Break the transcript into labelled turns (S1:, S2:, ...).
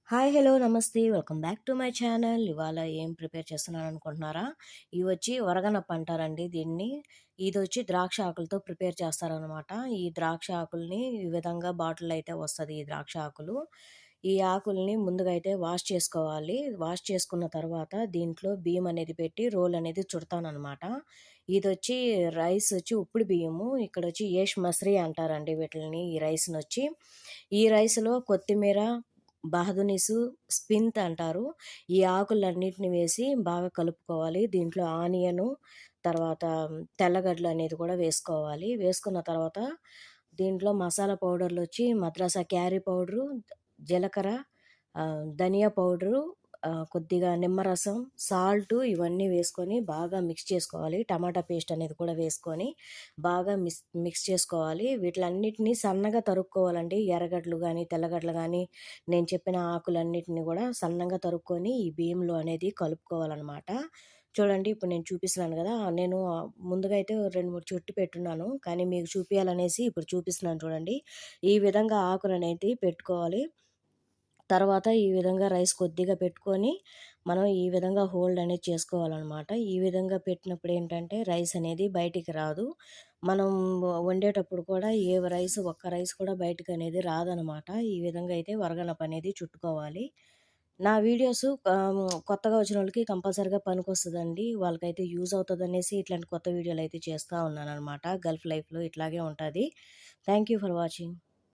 S1: Hi! Hello! నమస్తే. Welcome back to my channel. ఇవాళ ఏం ప్రిపేర్ చేస్తున్నాననుకుంటున్నారా? ఇవొచ్చి వరగనప్ప అంటారండి దీన్ని. ఇదొచ్చి ద్రాక్ష ఆకులతో ప్రిపేర్ చేస్తారనమాట. ఈ ద్రాక్ష ఆకుల్ని ఈ విధంగా బాటిల్‌లో అయితే వస్తది ఈ ద్రాక్ష ఆకులు. ఈ ఆకుల్ని ముందుగా అయితే వాష్ చేసుకోవాలి. వాష్ చేసుకున్న తర్వాత దీంట్లో బియ్యం అనేది పెట్టి రోల్ అనేది చుడతాననమాట. ఇదొచ్చి రైస్ వచ్చి ఉప్పుడు బియ్యము. ఇక్కడొచ్చి ఏష్ మసరి అంటారండి వీటిల్ని ఈ రైస్‌నొచ్చి. ఈ రైస్‌లో కొత్తిమీర, బహదునిసు, స్పింత్ అంటారు. ఈ ఆకులన్నిటిని వేసి బాగా కలుపుకోవాలి. దీంట్లో ఆనియను, తర్వాత తెల్లగడ్డలు అనేది కూడా వేసుకోవాలి. వేసుకున్న తర్వాత దీంట్లో మసాలా పౌడర్‌లొచ్చి మద్రాసా క్యారీ పౌడరు, జీలకర్ర, ధనియా పౌడరు, కొద్దిగా నిమ్మరసం, సాల్టు ఇవన్నీ వేసుకొని బాగా మిక్స్ చేసుకోవాలి. టమాటా పేస్ట్ అనేది కూడా వేసుకొని బాగా మిక్స్ చేసుకోవాలి. వీటిలన్నిటిని సన్నగా తరుక్కోవాలండి. ఎర్రగడ్డలు గానీ, తెల్లగడ్డలు గానీ, నేను చెప్పిన ఆకులన్నిటిని గూడా సన్నంగా తరుక్కొని ఈ బియ్యంలో అనేది కలుపుకోవాలనమాట. చూడండి ఇప్పుడు నేను చూపిస్తున్నాను గదా! నేను ముందుగా అయితే 2, 3 చుట్టి పెట్టున్నాను. కానీ మీకు చూపియాలనేసి ఇప్పుడు చూపిస్తున్నాను చూడండి. ఈ విధంగా ఆకులనేది పెట్టుకోవాలి. తర్వాత ఈ విధంగా రైస్ కొద్దిగా పెట్టుకొని, మనం ఈ విధంగా హోల్డ్ అనేది చేసుకోవాలనమాట. ఈ విధంగా పెట్టినప్పుడు ఏంటంటే, రైస్ అనేది బయటికి రాదు. మనం వండేటప్పుడు కూడా ఒక్క రైస్ కూడా బయటకనేది రాదనమాట. ఈ విధంగా అయితే వరగనప అనేది చుట్టుకోవాలి. నా వీడియోస్ కొత్తగా వచ్చినోళ్ళకి కంపల్సరీగా పనికొస్తదండి. వాళ్ళకైతే యూజ్ అవుతదనేసి ఇట్లాంటి కొత్త వీడియోలయితే చేస్తా ఉన్నాననమాట. గల్ఫ్ లైఫ్‌లో ఇట్లాగే ఉంటది. Thank you for watching.